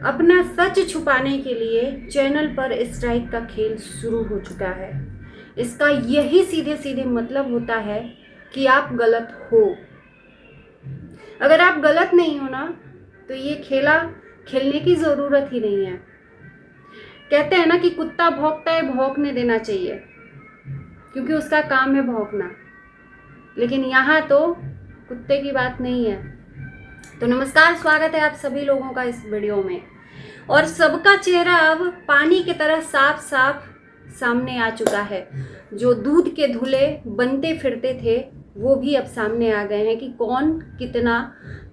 अपना सच छुपाने के लिए चैनल पर स्ट्राइक का खेल शुरू हो चुका है। इसका यही सीधे सीधे मतलब होता है कि आप गलत हो। अगर आप गलत नहीं हो ना, तो ये खेला खेलने की ज़रूरत ही नहीं है। कहते हैं ना कि कुत्ता भौंकता है, भौंकने देना चाहिए, क्योंकि उसका काम है भौंकना। लेकिन यहाँ तो कुत्ते की बात नहीं है। तो नमस्कार, स्वागत है आप सभी लोगों का इस वीडियो में। और सबका चेहरा अब पानी की तरह साफ साफ सामने आ चुका है। जो दूध के धुले बनते फिरते थे वो भी अब सामने आ गए हैं कि कौन कितना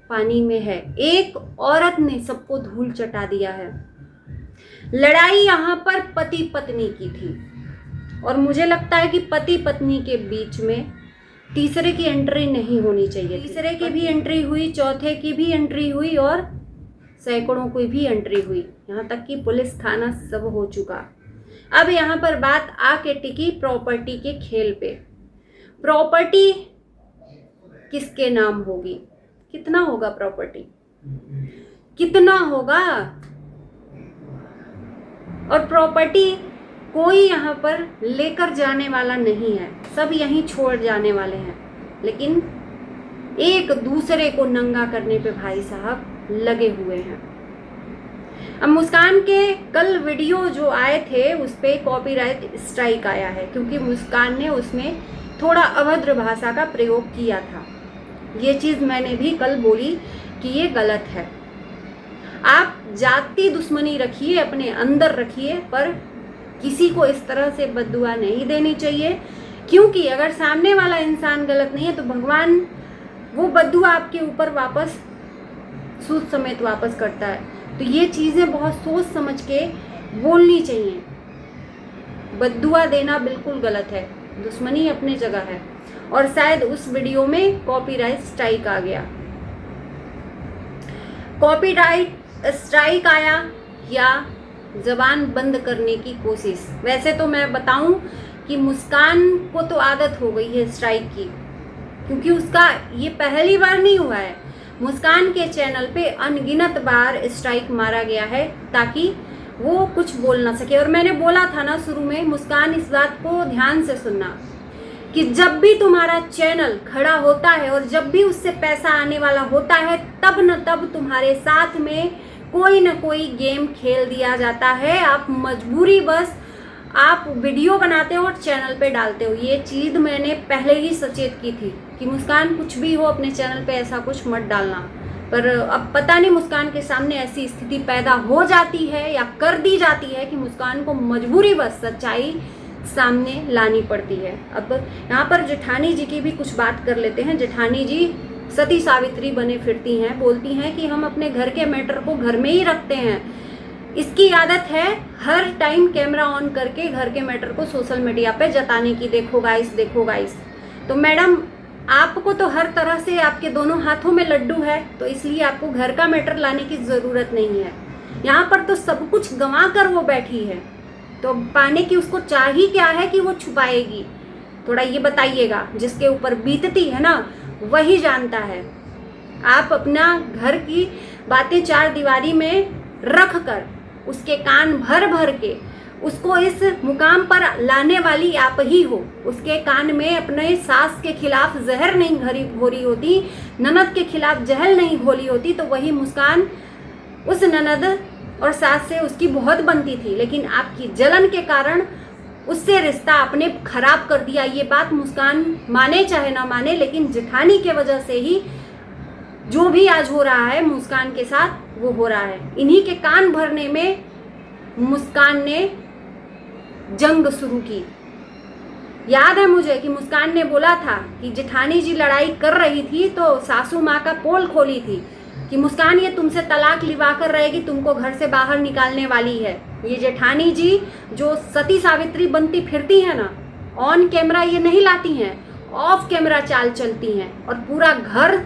पानी में है। एक औरत ने सबको धूल चटा दिया है। लड़ाई यहाँ पर पति पत्नी की थी, और मुझे लगता है कि पति पत्नी के बीच में तीसरे की एंट्री नहीं होनी चाहिए। तीसरे की भी एंट्री हुई, चौथे की भी एंट्री हुई, और सैकड़ों की भी एंट्री हुई, यहाँ तक कि पुलिस थाना सब हो चुका। अब यहाँ पर बात आके टिकी प्रॉपर्टी के खेल पे। प्रॉपर्टी किसके नाम होगी? कितना होगा प्रॉपर्टी? कितना होगा? और प्रॉपर्टी कोई यहाँ पर लेकर जाने वाला नहीं है, सब यहीं छोड़ जाने वाले हैं। लेकिन एक दूसरे को नंगा करने पे भाई साहब लगे हुए हैं। अब मुस्कान के कल वीडियो जो आए थे उस पे कॉपीराइट स्ट्राइक आया है, क्योंकि मुस्कान ने उसमें थोड़ा अभद्र भाषा का प्रयोग किया था। ये चीज़ मैंने भी कल बोली कि ये गलत है। आप जाति दुश्मनी रखिए, अपने अंदर रखिए, पर किसी को इस तरह से बद्दुआ नहीं देनी चाहिए, क्योंकि अगर सामने वाला इंसान गलत नहीं है तो भगवान वो बद्दुआ आपके ऊपर वापस सूद समेत वापस करता है। तो ये चीज़ें बहुत सोच समझ के बोलनी चाहिए। बद्दुआ देना बिल्कुल गलत है, दुश्मनी अपनी जगह है। और शायद उस वीडियो में कॉपीराइट स्ट्राइक आ गया। कॉपीराइट स्ट्राइक आया या जबान बंद करने की कोशिश। वैसे तो मैं बताऊं कि मुस्कान को तो आदत हो गई है स्ट्राइक की, क्योंकि उसका ये पहली बार नहीं हुआ है। मुस्कान के चैनल पे अनगिनत बार स्ट्राइक मारा गया है ताकि वो कुछ बोल ना सके। और मैंने बोला था ना शुरू में, मुस्कान इस बात को ध्यान से सुनना कि जब भी तुम्हारा चैनल खड़ा होता है और जब भी उससे पैसा आने वाला होता है, तब न तब तुम्हारे साथ में कोई न कोई गेम खेल दिया जाता है। आप मजबूरी बस आप वीडियो बनाते हो और चैनल पे डालते हो। ये चीज़ मैंने पहले ही सचेत की थी कि मुस्कान कुछ भी हो अपने चैनल पे ऐसा कुछ मत डालना। पर अब पता नहीं मुस्कान के सामने ऐसी स्थिति पैदा हो जाती है या कर दी जाती है कि मुस्कान को मजबूरी बस सच्चाई सामने लानी पड़ती है। अब यहाँ पर जेठानी जी की भी कुछ बात कर लेते हैं। जेठानी जी सती सावित्री बने फिरती हैं, बोलती हैं कि हम अपने घर के मैटर को घर में ही रखते हैं। इसकी आदत है हर टाइम कैमरा ऑन करके घर के मैटर को सोशल मीडिया पे जताने की, देखो गाइस देखो गाइस। तो मैडम, आपको तो हर तरह से आपके दोनों हाथों में लड्डू है, तो इसलिए आपको घर का मैटर लाने की ज़रूरत नहीं है। यहाँ पर तो सब कुछ गंवा कर वो बैठी है, तो पाने की उसको चाहिए क्या है कि वो छुपाएगी? थोड़ा ये बताइएगा। जिसके ऊपर बीतती है ना वही जानता है। आप अपना घर की बातें चार दीवारी में रख कर उसके कान भर भर के उसको इस मुकाम पर लाने वाली आप ही हो। उसके कान में अपने सास के खिलाफ जहर नहीं घोरी होती, ननद के खिलाफ जहर नहीं घोली होती, तो वही मुस्कान उस ननद और सास से उसकी बहुत बनती थी। लेकिन आपकी जलन के कारण उससे रिश्ता आपने खराब कर दिया। ये बात मुस्कान माने चाहे ना माने, लेकिन जेठानी के वजह से ही जो भी आज हो रहा है मुस्कान के साथ वो हो रहा है। इन्हीं के कान भरने में मुस्कान ने जंग शुरू की। याद है मुझे कि मुस्कान ने बोला था कि जेठानी जी लड़ाई कर रही थी तो सासू माँ का पोल खोली थी कि मुस्कान ये तुमसे तलाक लिवा कर रहेगी, तुमको घर से बाहर निकालने वाली है। ये जेठानी जी जो सती सावित्री बनती फिरती है ना, ऑन कैमरा ये नहीं लाती हैं, ऑफ कैमरा चाल चलती हैं और पूरा घर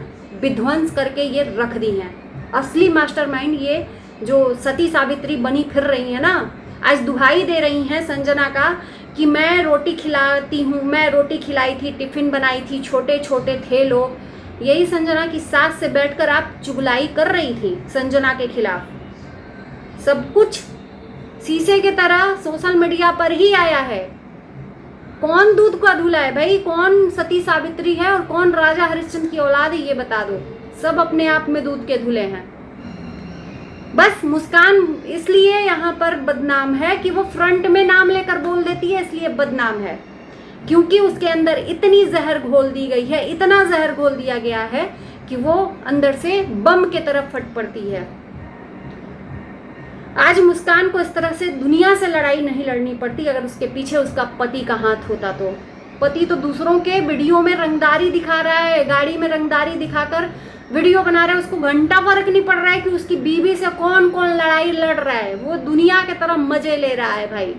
विध्वंस करके ये रख दी हैं। असली मास्टरमाइंड ये जो सती सावित्री बनी फिर रही है ना, आज दुहाई दे रही हैं संजना का कि मैं रोटी खिलाती हूँ, मैं रोटी खिलाई थी, टिफिन बनाई थी, छोटे छोटे थे लोग। यही संजना की सास से बैठकर आप चुगलाई कर रही थी संजना के खिलाफ। सब कुछ शीशे की तरह सोशल मीडिया पर ही आया है। कौन दूध का धुला है भाई? कौन सती सावित्री है और कौन राजा हरिश्चंद्र की औलाद है, ये बता दो। सब अपने आप में दूध के धुले हैं। बस मुस्कान इसलिए यहाँ पर बदनाम है कि वो फ्रंट में नाम लेकर बोल देती है, इसलिए बदनाम है, क्योंकि उसके अंदर इतनी जहर घोल दी गई है, इतना जहर घोल दिया गया है कि वो अंदर से बम के तरफ फट पड़ती है। आज मुस्कान को इस तरह से दुनिया से लड़ाई नहीं लड़नी पड़ती अगर उसके पीछे उसका पति का हाथ होता तो। पति तो दूसरों के वीडियो में रंगदारी दिखा रहा है, गाड़ी में रंगदारी दिखाकर वीडियो बना रहा है, उसको घंटा फर्क नहीं पड़ रहा है कि उसकी बीवी से कौन कौन लड़ाई लड़ रहा है। वो दुनिया के तरफ मजे ले रहा है भाई।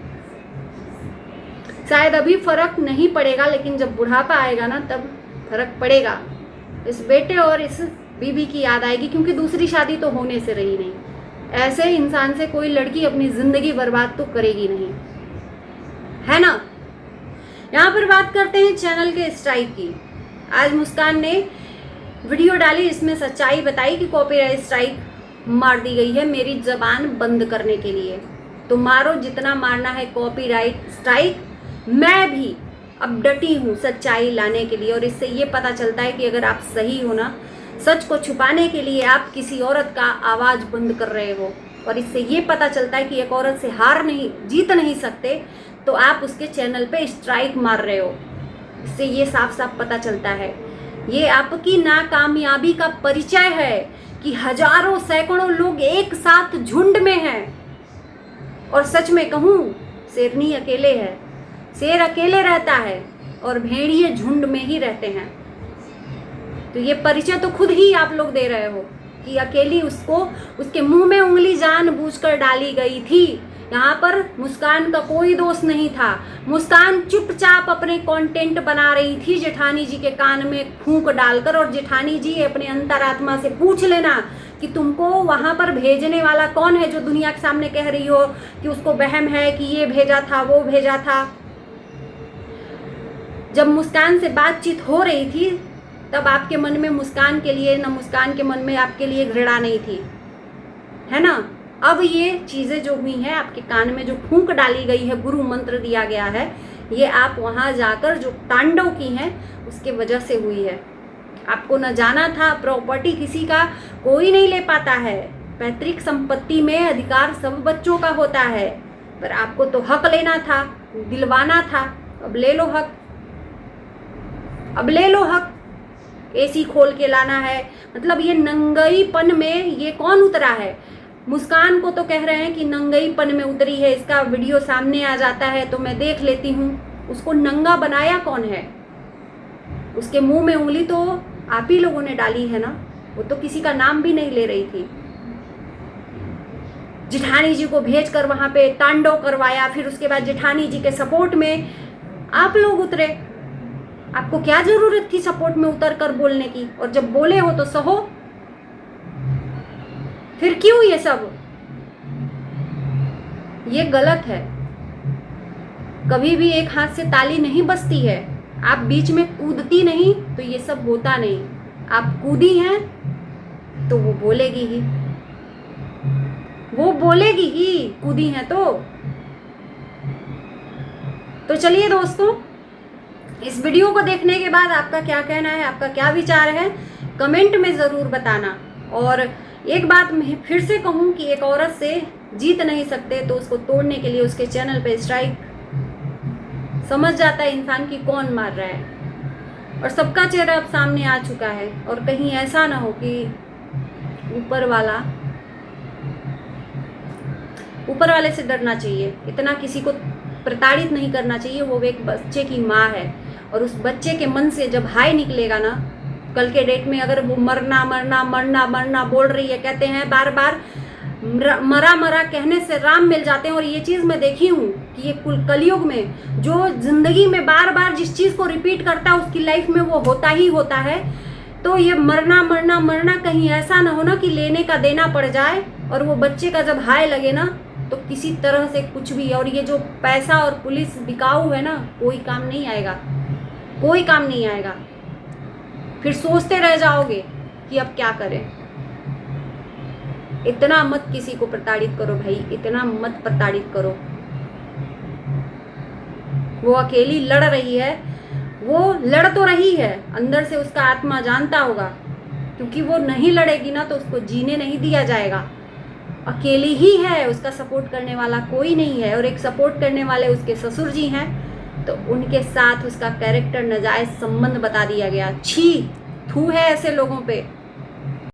शायद अभी फर्क नहीं पड़ेगा, लेकिन जब बुढ़ापा आएगा ना तब फर्क पड़ेगा। इस बेटे और इस बीवी की याद आएगी, क्योंकि दूसरी शादी तो होने से रही नहीं। ऐसे इंसान से कोई लड़की अपनी जिंदगी बर्बाद तो करेगी नहीं, है ना। यहाँ पर बात करते हैं चैनल के स्ट्राइक की। आज मुस्कान ने वीडियो डाली, इसमें सच्चाई बताई कि कॉपीराइट स्ट्राइक मार दी गई है मेरी जबान बंद करने के लिए। तो मारो जितना मारना है कॉपीराइट स्ट्राइक। मैं भी अब डटी हूँ सच्चाई लाने के लिए, और इससे ये पता चलता है कि अगर आप सही हो ना, सच को छुपाने के लिए आप किसी औरत का आवाज़ बंद कर रहे हो, और इससे ये पता चलता है कि एक औरत से जीत नहीं सकते, तो आप उसके चैनल पे स्ट्राइक मार रहे हो। इससे ये साफ साफ पता चलता है। ये आपकी नाकामयाबी का परिचय है कि हजारों सैकड़ों लोग एक साथ झुंड में हैं। और सच में कहूँ, शेरनी अकेले है, शेर अकेले रहता है और भेड़िए झुंड में ही रहते हैं। तो ये परिचय तो खुद ही आप लोग दे रहे हो कि अकेली उसके मुंह में उंगली जानबूझकर डाली गई थी। यहाँ पर मुस्कान का कोई दोष नहीं था। मुस्कान चुपचाप अपने कंटेंट बना रही थी जेठानी जी के कान में फूंक डालकर। और जेठानी जी अपने अंतरात्मा से पूछ लेना कि तुमको वहाँ पर भेजने वाला कौन है, जो दुनिया के सामने कह रही हो कि उसको वहम है कि ये भेजा था, वो भेजा था। जब मुस्कान से बातचीत हो रही थी तब आपके मन में मुस्कान के लिए, न मुस्कान के मन में आपके लिए घृणा नहीं थी, है ना। अब ये चीज़ें जो हुई हैं, आपके कान में जो फूंक डाली गई है, गुरु मंत्र दिया गया है, ये आप वहाँ जाकर जो तांडव की हैं उसके वजह से हुई है। आपको न जाना था, प्रॉपर्टी किसी का कोई नहीं ले पाता है। पैतृक संपत्ति में अधिकार सब बच्चों का होता है, पर आपको तो हक लेना था, दिलवाना था। अब ले लो हक, अब ले लो हक। एसी खोल के लाना है, मतलब ये नंगईपन में ये कौन उतरा है? मुस्कान को तो कह रहे हैं कि नंगईपन में उतरी है। इसका वीडियो सामने आ जाता है तो मैं देख लेती हूँ। उसको नंगा बनाया कौन है? उसके मुंह में उंगली तो आप ही लोगों ने डाली है ना। वो तो किसी का नाम भी नहीं ले रही थी। जेठानी जी को भेजकर वहां पे तांडव करवाया, फिर उसके बाद जेठानी जी के सपोर्ट में आप लोग उतरे। आपको क्या जरूरत थी सपोर्ट में उतर कर बोलने की? और जब बोले हो तो सहो। फिर क्यों ये सब? ये गलत है। कभी भी एक हाथ से ताली नहीं बजती है। आप बीच में कूदती नहीं तो ये सब होता नहीं। आप कूदी हैं तो वो बोलेगी ही, वो बोलेगी ही, कूदी हैं तो चलिए दोस्तों, इस वीडियो को देखने के बाद आपका क्या कहना है, आपका क्या विचार है, कमेंट में ज़रूर बताना। और एक बात मैं फिर से कहूँ कि एक औरत से जीत नहीं सकते तो उसको तोड़ने के लिए उसके चैनल पे स्ट्राइक। समझ जाता है इंसान कि कौन मार रहा है, और सबका चेहरा अब सामने आ चुका है। और कहीं ऐसा ना हो कि ऊपर वाले से डरना चाहिए, इतना किसी को प्रताड़ित नहीं करना चाहिए। वो एक बच्चे की माँ है, और उस बच्चे के मन से जब हाय निकलेगा ना, कल के डेट में अगर वो मरना मरना मरना मरना बोल रही है, कहते हैं बार बार मरा मरा कहने से राम मिल जाते हैं। और ये चीज़ मैं देखी हूँ कि ये कलयुग में जो जिंदगी में बार बार जिस चीज़ को रिपीट करता है उसकी लाइफ में वो होता ही होता है। तो ये मरना मरना मरना कहीं ऐसा ना हो ना कि लेने का देना पड़ जाए, और वो बच्चे का जब हाय लगे ना तो किसी तरह से कुछ भी। और ये जो पैसा और पुलिस बिकाऊ है ना, कोई काम नहीं आएगा, कोई काम नहीं आएगा। फिर सोचते रह जाओगे कि अब क्या करें। इतना मत किसी को प्रताड़ित करो भाई, इतना मत प्रताड़ित करो। वो अकेली लड़ रही है, वो लड़ तो रही है, अंदर से उसका आत्मा जानता होगा, क्योंकि वो नहीं लड़ेगी ना तो उसको जीने नहीं दिया जाएगा। अकेली ही है, उसका सपोर्ट करने वाला कोई नहीं है, और एक सपोर्ट करने वाले उसके ससुर जी हैं, तो उनके साथ उसका कैरेक्टर नाजायज संबंध बता दिया गया। छी, थू है ऐसे लोगों पे।